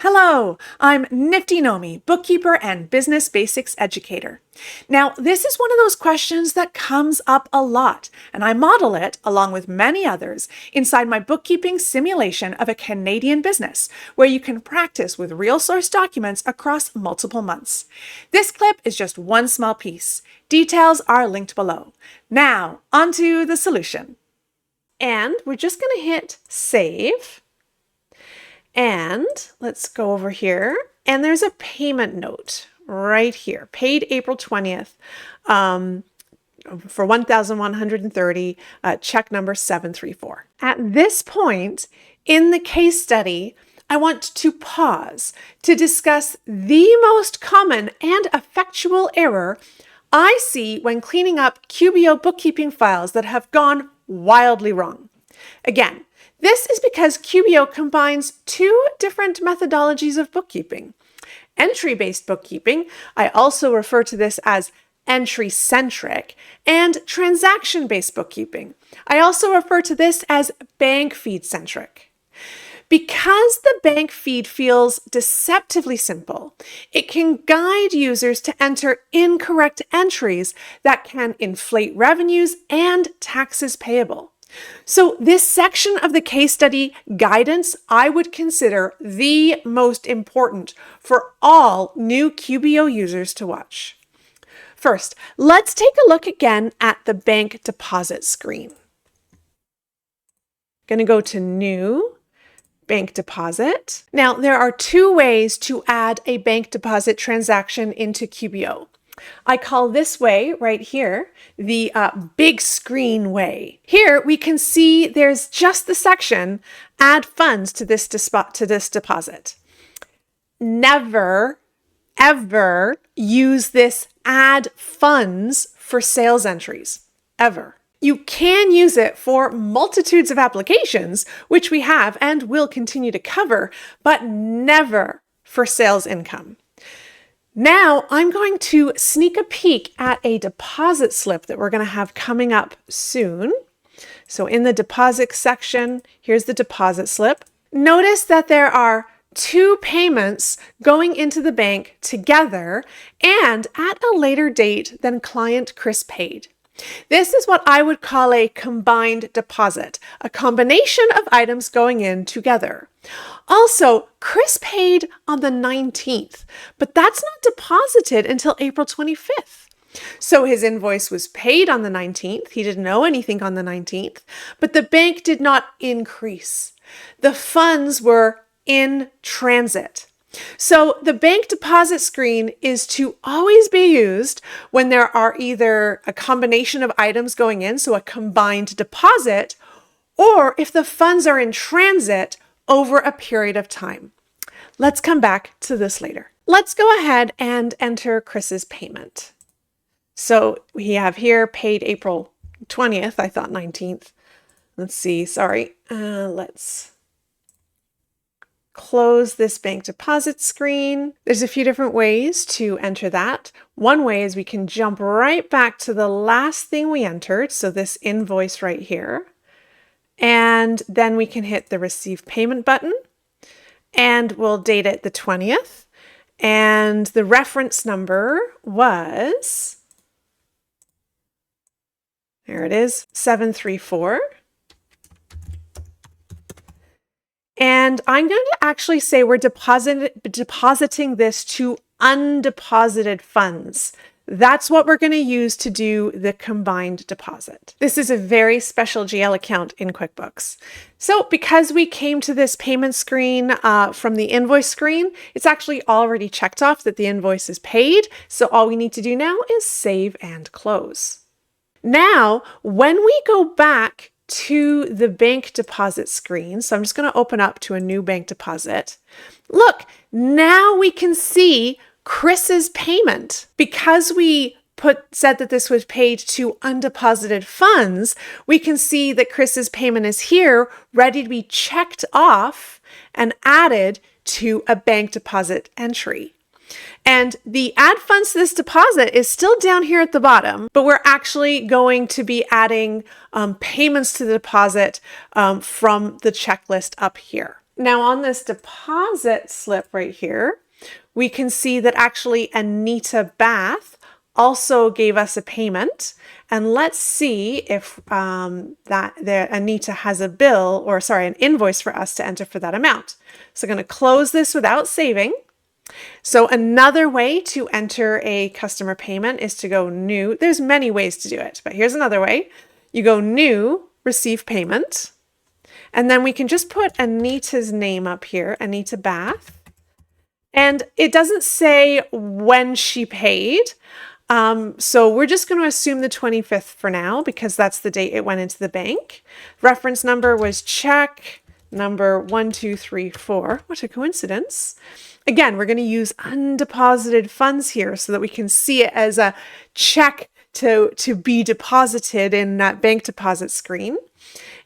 Hello, I'm Nifty Nomi, bookkeeper and business basics educator. Now, this is one of those questions that comes up a lot, and I model it, along with many others, inside my bookkeeping simulation of a Canadian business, where you can practice with real source documents across multiple months. This clip is just one small piece. Details are linked below. Now, onto the solution. And we're just going to hit save. And let's go over here, and there's a payment note right here, paid April 20th for $1,130, check number 734. At this point in the case study, I want to pause to discuss the most common and effectual error I see when cleaning up QBO bookkeeping files that have gone wildly wrong. Again, this is because QBO combines two different methodologies of bookkeeping. Entry-based bookkeeping, I also refer to this as entry-centric, and transaction-based bookkeeping. I also refer to this as bank feed-centric. Because the bank feed feels deceptively simple, it can guide users to enter incorrect entries that can inflate revenues and taxes payable. So this section of the case study guidance I would consider the most important for all new QBO users to watch. First, let's take a look again at the bank deposit screen. Going to go to New, Bank Deposit. Now, there are two ways to add a bank deposit transaction into QBO. I call this way right here the big screen way. Here we can see there's just the section add funds to this deposit. Never, ever use this add funds for sales entries, ever. You can use it for multitudes of applications, which we have and will continue to cover, but never for sales income. Now I'm going to sneak a peek at a deposit slip that we're going to have coming up soon. So in the deposit section, here's the deposit slip. Notice that there are two payments going into the bank together and at a later date than client Chris paid. This is what I would call a combined deposit, a combination of items going in together. Also, Chris paid on the 19th, but that's not deposited until April 25th. So his invoice was paid on the 19th. He didn't owe anything on the 19th, but the bank did not increase. The funds were in transit. So the bank deposit screen is to always be used when there are either a combination of items going in, so a combined deposit, or if the funds are in transit over a period of time. Let's come back to this later. Let's go ahead and enter Chris's payment. So we have here paid April 20th, I thought 19th. Let's see, sorry. Let's close this bank deposit screen. There's a few different ways to enter that. One way is we can jump right back to the last thing we entered, so this invoice right here. And then we can hit the receive payment button and we'll date it the 20th. And the reference number was, there it is, 734. And I'm going to actually say we're depositing this to undeposited funds. That's what we're going to use to do the combined deposit. This is a very special GL account in QuickBooks. So because we came to this payment screen from the invoice screen, it's actually already checked off that the invoice is paid. So all we need to do now is save and close. Now, when we go back to the bank deposit screen, so I'm just going to open up to a new bank deposit. Look, now we can see Chris's payment. Because we said that this was paid to undeposited funds, we can see that Chris's payment is here, ready to be checked off and added to a bank deposit entry. And the add funds to this deposit is still down here at the bottom, but we're actually going to be adding payments to the deposit from the checklist up here. Now on this deposit slip right here, we can see that actually Anita Bath also gave us a payment. And let's see if Anita has a bill, or sorry, an invoice for us to enter for that amount. So I'm going to close this without saving. So another way to enter a customer payment is to go new. There's many ways to do it, but here's another way. You go new, receive payment, and then we can just put Anita's name up here, Anita Bath. And it doesn't say when she paid. So we're just going to assume the 25th for now, because that's the date it went into the bank. Reference number was check number 1234. What a coincidence. Again, we're going to use undeposited funds here so that we can see it as a check to be deposited in that bank deposit screen.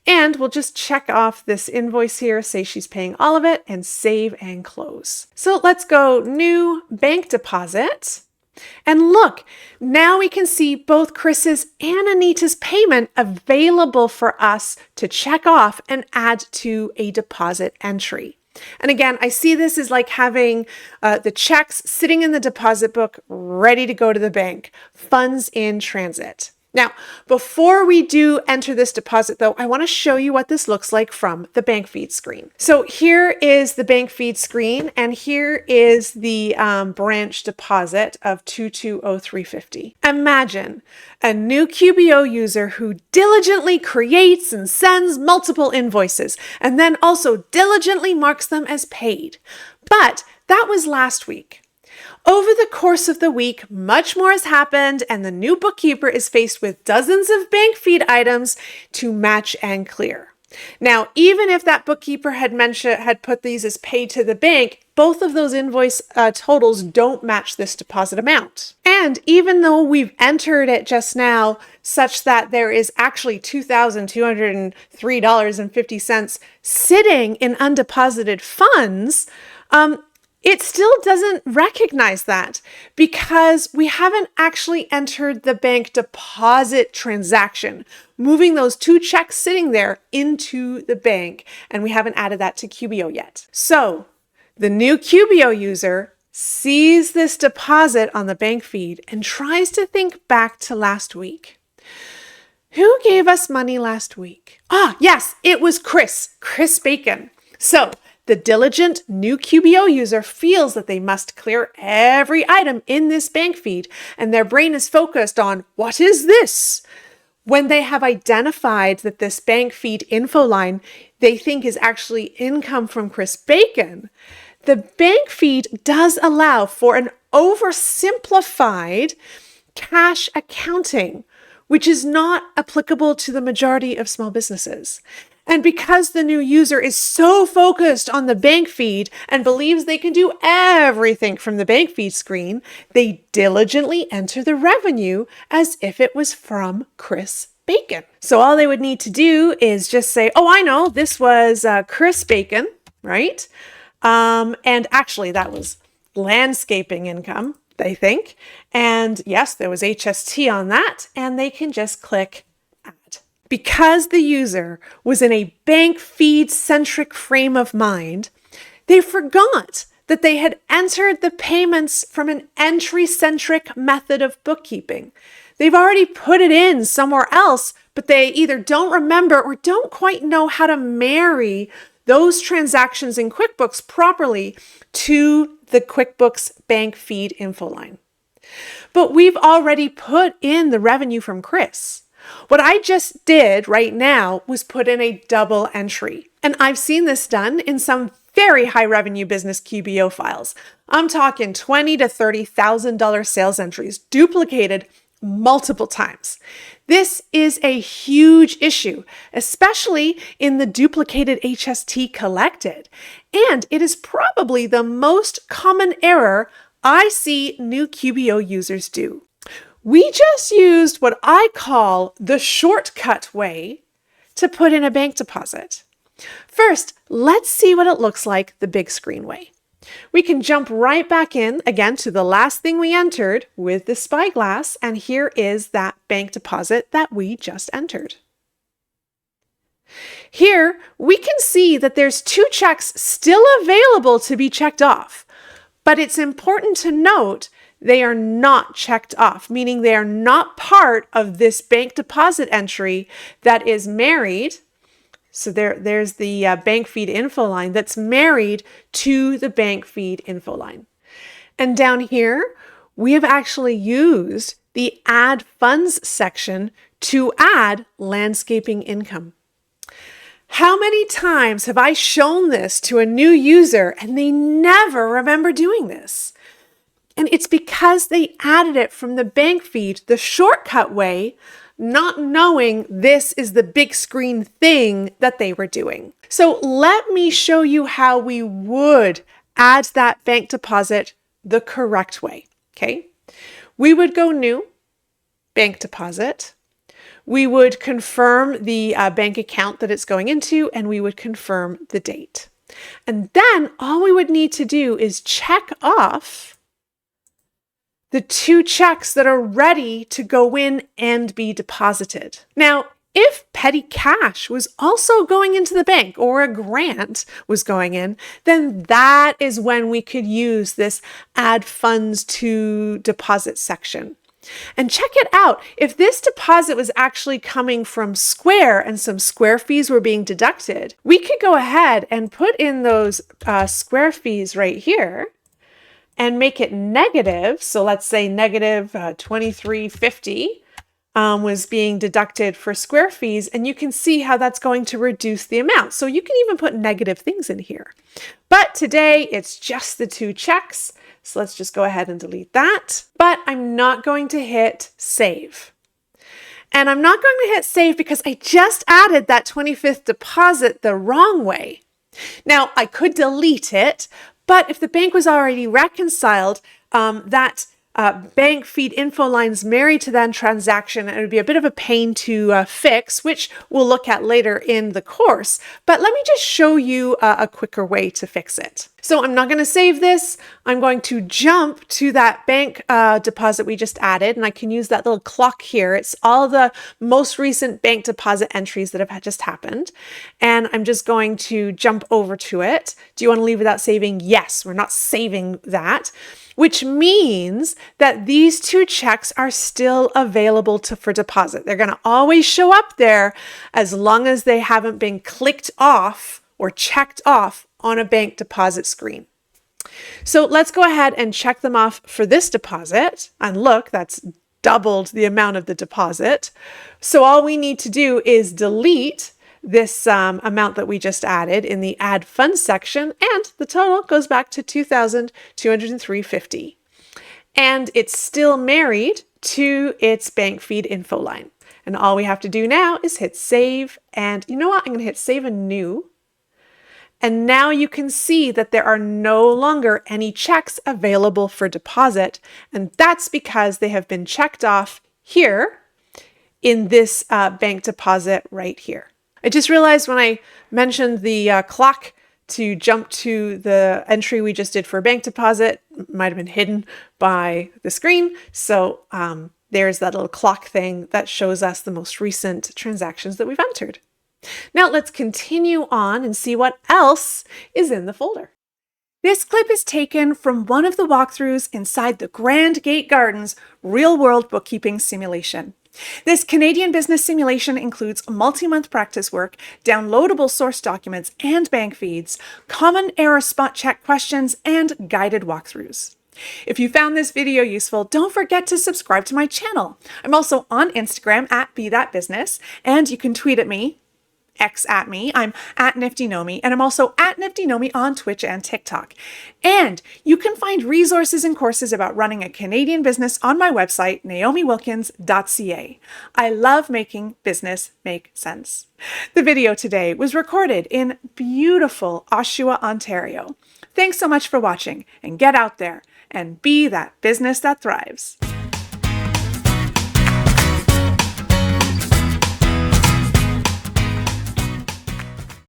And we'll just check off this invoice here, say she's paying all of it, and save and close. So let's go new bank deposit. And look, now we can see both Chris's and Anita's payment available for us to check off and add to a deposit entry. And again, I see this as like having the checks sitting in the deposit book ready to go to the bank, funds in transit. Now, before we do enter this deposit though, I want to show you what this looks like from the bank feed screen. So here is the bank feed screen, and here is the branch deposit of $220,350. Imagine a new QBO user who diligently creates and sends multiple invoices, and then also diligently marks them as paid. But that was last week. Over the course of the week, much more has happened, and the new bookkeeper is faced with dozens of bank feed items to match and clear. Now, even if that bookkeeper had put these as paid to the bank, both of those invoice totals don't match this deposit amount. And even though we've entered it just now such that there is actually $2,203.50 sitting in undeposited funds, it still doesn't recognize that because we haven't actually entered the bank deposit transaction, moving those two checks sitting there into the bank, and we haven't added that to QBO yet. So the new QBO user sees this deposit on the bank feed and tries to think back to last week. Who gave us money last week? Yes, it was Chris Bacon. So the diligent new QBO user feels that they must clear every item in this bank feed, and their brain is focused on, what is this? When they have identified that this bank feed info line they think is actually income from Chris Bacon, the bank feed does allow for an oversimplified cash accounting, which is not applicable to the majority of small businesses. And because the new user is so focused on the bank feed and believes they can do everything from the bank feed screen, they diligently enter the revenue as if it was from Chris Bacon. So all they would need to do is just say, oh, I know, this was Chris Bacon, right? And actually that was landscaping income, they think. And yes, there was HST on that, and they can just click add. Because the user was in a bank feed centric frame of mind, they forgot that they had entered the payments from an entry centric method of bookkeeping. They've already put it in somewhere else, but they either don't remember or don't quite know how to marry those transactions in QuickBooks properly to the QuickBooks bank feed info line. But we've already put in the revenue from Chris. What I just did right now was put in a double entry. And I've seen this done in some very high revenue business QBO files. I'm talking $20,000 to $30,000 sales entries duplicated multiple times. This is a huge issue, especially in the duplicated HST collected. And it is probably the most common error I see new QBO users do. We just used what I call the shortcut way to put in a bank deposit. First, let's see what it looks like the big screen way. We can jump right back in again to the last thing we entered with the spyglass, and here is that bank deposit that we just entered. Here, we can see that there's 2 checks still available to be checked off, but it's important to note they are not checked off, meaning they are not part of this bank deposit entry that is married. So there's the bank feed info line that's married to the bank feed info line. And down here, we have actually used the add funds section to add landscaping income. How many times have I shown this to a new user and they never remember doing this? And it's because they added it from the bank feed, the shortcut way, not knowing this is the big screen thing that they were doing. So let me show you how we would add that bank deposit the correct way, okay? We would go new, bank deposit. We would confirm the bank account that it's going into, and we would confirm the date. And then all we would need to do is check off the 2 checks that are ready to go in and be deposited. Now, if petty cash was also going into the bank or a grant was going in, then that is when we could use this add funds to deposit section. And check it out. If this deposit was actually coming from Square and some Square fees were being deducted, we could go ahead and put in those Square fees right here and make it negative. So let's say negative $23.50 was being deducted for Square fees, and you can see how that's going to reduce the amount. So you can even put negative things in here. But today it's just the 2 checks. So let's just go ahead and delete that. But I'm not going to hit save. And I'm not going to hit save because I just added that 25th deposit the wrong way. Now I could delete it, but if the bank was already reconciled, that bank feed info lines married to that transaction, and it would be a bit of a pain to fix, which we'll look at later in the course. But let me just show you a quicker way to fix it. So I'm not going to save this. I'm going to jump to that bank deposit we just added, and I can use that little clock here. It's all the most recent bank deposit entries that have just happened. And I'm just going to jump over to it. Do you want to leave without saving? Yes, we're not saving that, which means that these 2 checks are still available for deposit. They're going to always show up there as long as they haven't been clicked off or checked off on a bank deposit screen. So let's go ahead and check them off for this deposit. And look, that's doubled the amount of the deposit. So all we need to do is delete this amount that we just added in the add funds section, and the total goes back to $2,203.50. And it's still married to its bank feed info line. And all we have to do now is hit save. And you know what? I'm going to hit save anew. And now you can see that there are no longer any checks available for deposit. And that's because they have been checked off here in this bank deposit right here. I just realized when I mentioned the clock to jump to the entry we just did for bank deposit, might have been hidden by the screen. So there's that little clock thing that shows us the most recent transactions that we've entered. Now let's continue on and see what else is in the folder. This clip is taken from one of the walkthroughs inside the Grand Gate Gardens real-world bookkeeping simulation. This Canadian business simulation includes multi-month practice work, downloadable source documents and bank feeds, common error spot check questions, and guided walkthroughs. If you found this video useful, don't forget to subscribe to my channel. I'm also on Instagram at BeThatBusiness, and you can tweet at me, X at me. I'm at NiftyNomi, and I'm also at NiftyNomi on Twitch and TikTok. And you can find resources and courses about running a Canadian business on my website, naomiwilkins.ca. I love making business make sense. The video today was recorded in beautiful Oshawa, Ontario. Thanks so much for watching, and get out there and be that business that thrives.